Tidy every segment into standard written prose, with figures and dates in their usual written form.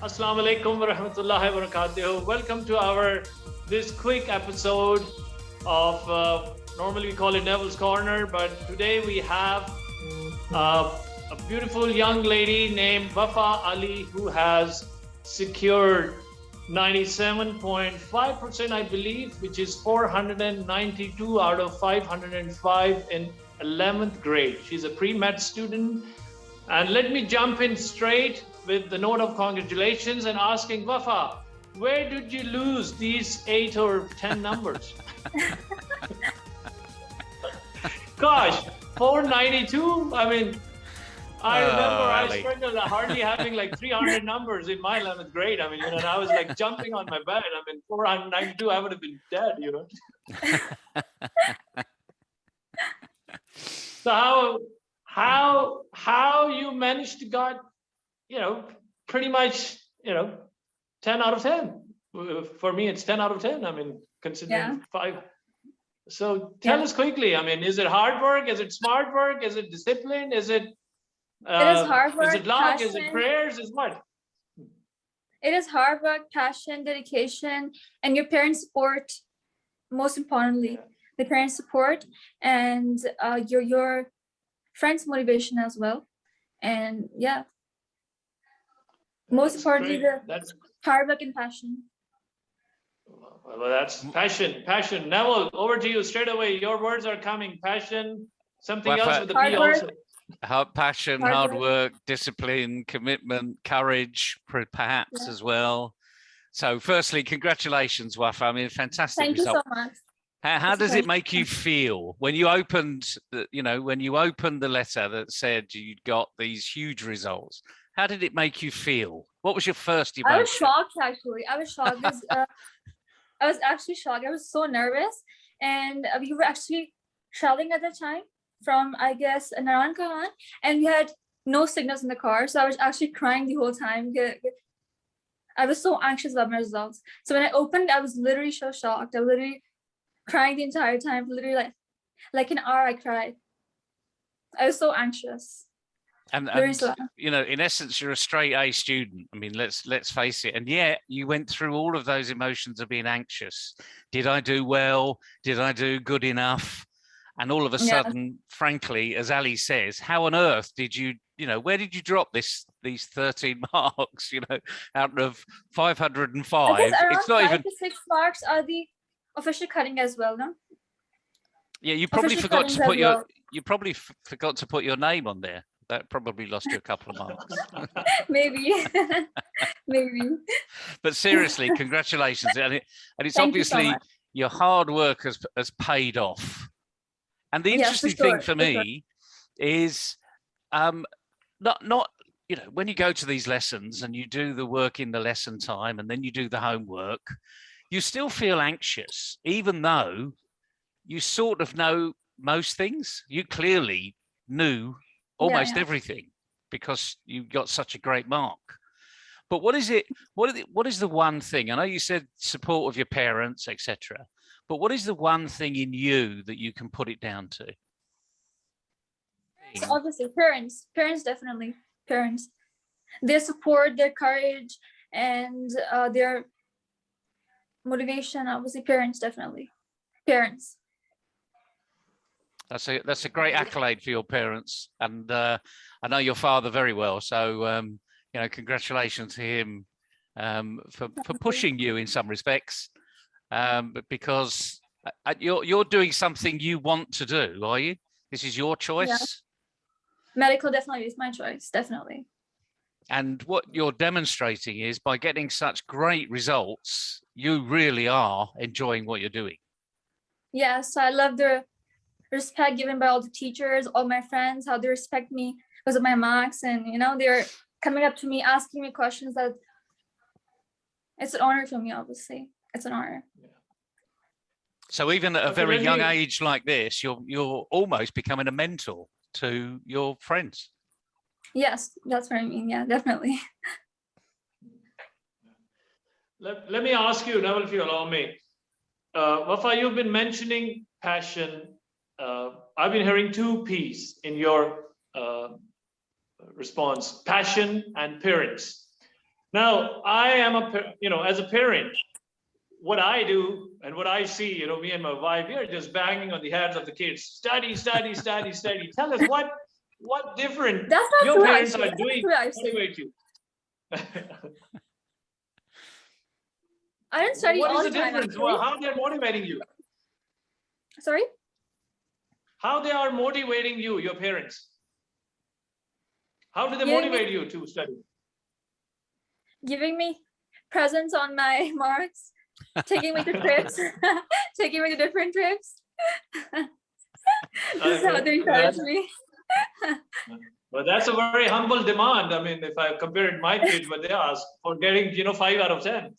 Assalamu alaikum wa rahmatullahi wa barakatuh. Welcome to this quick episode of normally we call it Neville's Corner, but today we have a beautiful young lady named Wafa Ali who has secured 97.5%, I believe, which is 492 out of 505 in 11th grade. She's a pre-med student. And let me jump in straight with the note of congratulations and asking Wafa, where did you lose these 8 or 10 numbers? Gosh, 492? I mean, I remember I struggled hardly having like 300 numbers in my 11th grade. I mean, and I was like jumping on my bed. I mean, 492, I would have been dead, So how you managed to got, pretty much, 10 out of 10. For me, it's 10 out of 10. I mean, considering 5. So tell us quickly. I mean, is it hard work? Is it smart work? Is it discipline? Is it? It is hard work. Is it luck? Passion. Is it prayers? Is what? It is hard work, passion, dedication, and your parents' support. Most importantly, the parents' support and your friends' motivation as well. And most importantly, the hard work and passion. Well, that's passion. Neville, over to you straight away. Your words are coming. Passion, something else with the P also. Passion, hard work, discipline, commitment, courage, perhaps as well. So firstly, congratulations, Wafa. I mean, fantastic Thank result. you so much. How does it make you feel when you opened the letter that said you'd got these huge results? How did it make you feel? What was your first emotion? I was shocked, actually. I was shocked. I was actually shocked. I was so nervous. And we were actually traveling at the time from, I guess, Naran, and we had no signals in the car. So I was actually crying the whole time. I was so anxious about my results. So when I opened, I was literally so shocked. I was literally crying the entire time. Literally like an hour I cried. I was so anxious. And in essence, you're a straight A student. I mean, let's face it. And yet you went through all of those emotions of being anxious. Did I do well? Did I do good enough? And all of a sudden, frankly, as Ali says, how on earth did you, where did you drop these 13 marks, out of 505? It's not even 5 to 6 marks are the official cutting as well, no? Yeah, you probably forgot to put your name on there. That probably lost you a couple of marks. Maybe. But seriously, congratulations. And it's obviously your hard work has paid off. And the interesting thing for me is not when you go to these lessons and you do the work in the lesson time and then you do the homework, you still feel anxious, even though you sort of know most things. You clearly knew almost everything because you got such a great mark. But what is the one thing? I know you said support of your parents, etc. But what is the one thing in you that you can put it down to? Obviously, parents, definitely parents. Their support, their courage, and their motivation. Obviously, parents, definitely parents. That's a great accolade for your parents, and I know your father very well. So congratulations to him for pushing you in some respects, but because you're doing something you want to do, are you? This is your choice. Yeah. Medical definitely is my choice, definitely. And what you're demonstrating is by getting such great results, you really are enjoying what you're doing. Yes, I love the respect given by all the teachers, all my friends, how they respect me because of my marks, and they're coming up to me, asking me questions. That it's an honor for me, obviously. It's an honor. So even at a very young age like this, you're almost becoming a mentor to your friends. Yes, that's what I mean. Yeah, definitely. let me ask you, Naval, if you allow me. Wafa, you've been mentioning passion. I've been hearing two P's in your response: passion and parents. Now, I am as a parent, what I do and what I see, me and my wife, we are just banging on the heads of the kids. Study, study, study, study. Tell us what different That's not your true, parents actually. are doing That's to not true, motivate you. I didn't study What all is the the time, difference? actually. Well, how they're motivating you? Sorry? How they are motivating you, your parents? How do they Giving motivate you to study? Giving me presents on my marks, taking me to trips, taking me to different trips. This is how they encourage me. Well, that's a very humble demand. I mean, if I compared my kids, what they ask for getting, 5 out of 10.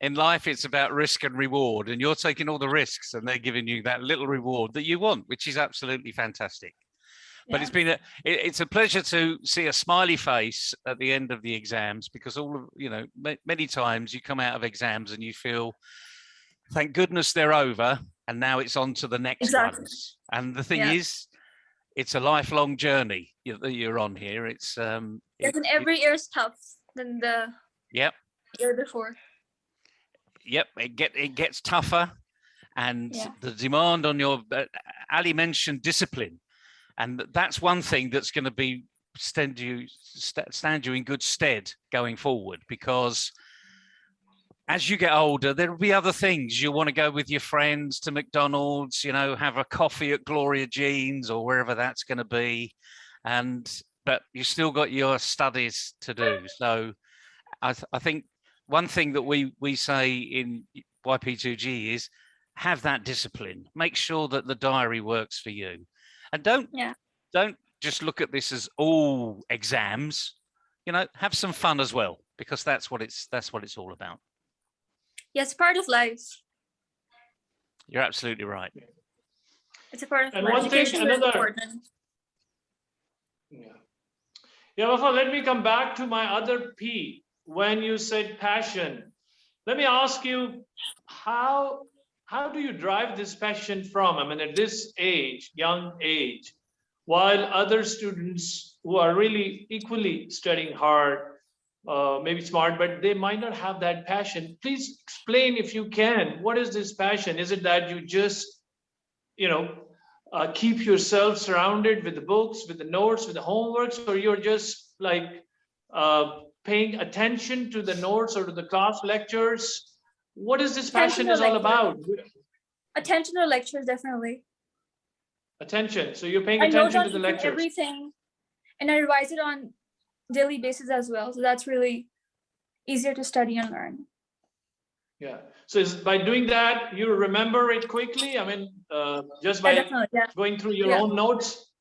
In life, it's about risk and reward, and you're taking all the risks, and they're giving you that little reward that you want, which is absolutely fantastic. But Yeah. it's been it's a pleasure to see a smiley face at the end of the exams, because many times you come out of exams and you feel, thank goodness they're over, and now it's on to the next ones. And the thing is, it's a lifelong journey that you're on here. It's and every year is tough than the year before. Yep, it gets tougher, and the demand on your Ali mentioned discipline, and that's one thing that's going to stand you in good stead going forward, because as you get older, there will be other things. You want to go with your friends to McDonald's, have a coffee at Gloria Jean's or wherever that's going to be, but you still got your studies to do. So I think one thing that we say in YP2G is have that discipline. Make sure that the diary works for you, and don't just look at this as all exams. Have some fun as well, because that's what it's all about. Yes, part of life. You're absolutely right. It's a part of and life. one Education thing, is another. important. Yeah, Wafa, let me come back to my other P. When you said passion, let me ask you, how do you drive this passion from? I mean, at this age, young age, while other students who are really equally studying hard, maybe smart, but they might not have that passion. Please explain, if you can, what is this passion? Is it that you just, keep yourself surrounded with the books, with the notes, with the homeworks, or you're just like paying attention to the notes or to the class lectures? What is this passion is all about? Attention to lectures, definitely. Attention. So you're paying attention to the lectures. Everything, and I revise it on daily basis as well. So that's really easier to study and learn. Yeah. So by doing that, you remember it quickly? I mean, just by going through your own notes?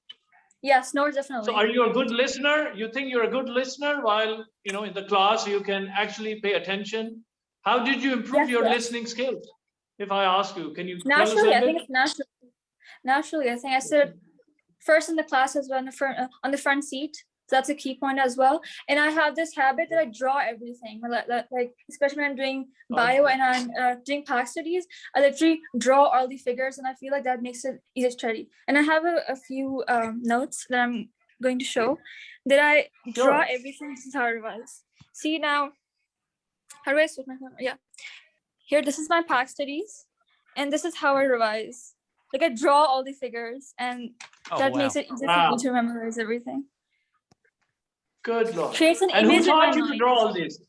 Yes, notes, definitely. So are you a good listener? You think you're a good listener while, in the class, you can actually pay attention? How did you improve your listening skills? If I ask you, can you tell us a bit? I think it's natural. Naturally, I think I sit first in the class as well on the front seat. So that's a key point as well. And I have this habit that I draw everything, like especially when I'm doing bio and I'm doing PAC studies, I literally draw all the figures, and I feel like that makes it easier to study. And I have a few notes that I'm going to show that I draw everything. This is how it was. See now, how do I switch my camera? Yeah. Here, this is my PAC studies, and this is how I revise. Like I draw all the figures, and that makes it easier for me to memorize everything. Good Lord. Creates an and image who taught you in my to draw all this?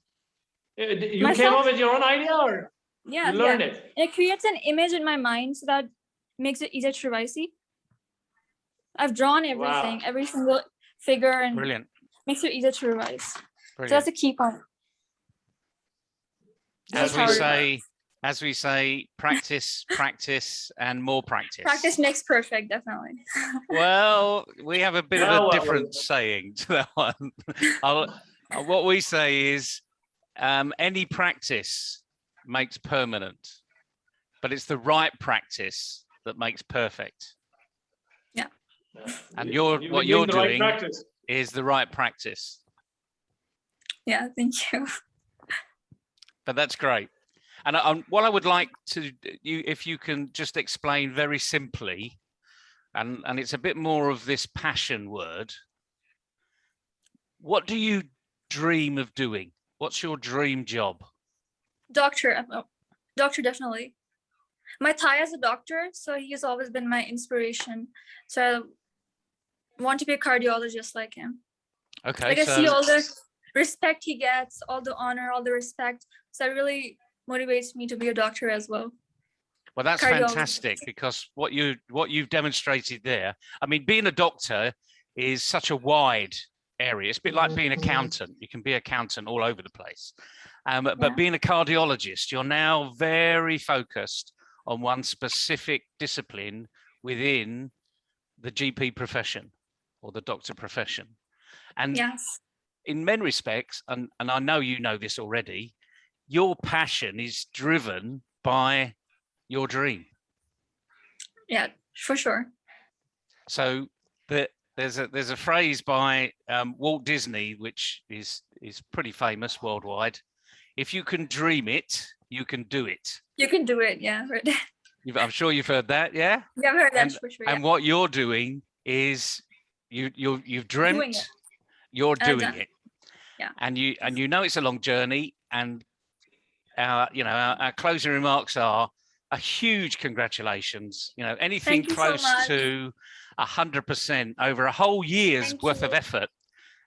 You came up with your own idea, or you learned it? It creates an image in my mind, so that makes it easier to revise. See, I've drawn everything, every single figure, and makes it easier to revise. Brilliant. So that's a key point. As we say, practice, practice, and more practice. Practice makes perfect, definitely. Well, we have a bit of a different saying to that one. What we say is, any practice makes permanent, but it's the right practice that makes perfect. Yeah. And what you're doing is the right practice. Yeah, thank you. But that's great. And what I would like to you, if you can just explain very simply, and it's a bit more of this passion word. What do you dream of doing? What's your dream job? Doctor, doctor, definitely. My Thai is a doctor, so he's always been my inspiration. So I want to be a cardiologist like him. Okay, like I see all the respect he gets, all the honor, all the respect. So that really motivates me to be a doctor as well. Well, that's fantastic, because what you've demonstrated there, I mean, being a doctor is such a wide area. It's a bit like being an accountant. You can be an accountant all over the place. But being a cardiologist, you're now very focused on one specific discipline within the GP profession or the doctor profession. And yes, in many respects, and I know you know this already, your passion is driven by your dream. Yeah, for sure. So there's a phrase by Walt Disney, which is pretty famous worldwide. If you can dream it, you can do it. You can do it, yeah. I'm sure you've heard that, yeah? Yeah, I've heard that for sure. And what you're doing is you've dreamt, you're doing it. Yeah. And you know it's a long journey, and our closing remarks are a huge congratulations. You know, anything close to 100% over a whole year's worth of effort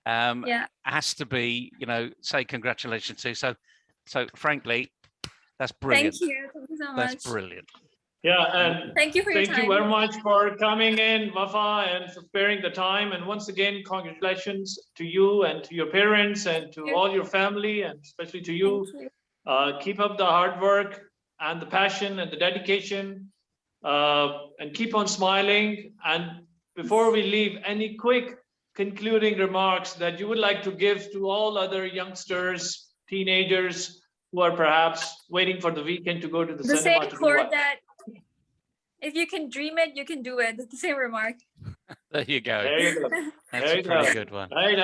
has to be, say congratulations to. So frankly, that's brilliant. Thank you so much. That's brilliant. Yeah, and thank you for your time. Thank you very much for coming in, Wafa, and for sparing the time. And once again, congratulations to you and to your parents and to all your family, and especially to you. Keep up the hard work and the passion and the dedication, and keep on smiling. And before we leave, any quick concluding remarks that you would like to give to all other youngsters, teenagers who are perhaps waiting for the weekend to go to the cinema? The same quote that if you can dream it, you can do it. It's the same remark. There you go. There you go. That's a pretty good one. Right,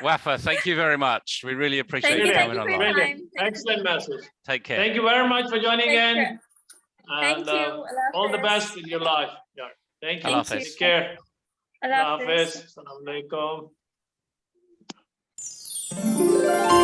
Wafa, thank you very much. We really appreciate you coming online. Excellent message. Take care. Thank you very much for joining in. Thank you. All the best in your life. Yeah. Thank you. Take care. Allah Hafiz. Assalamu alaikum.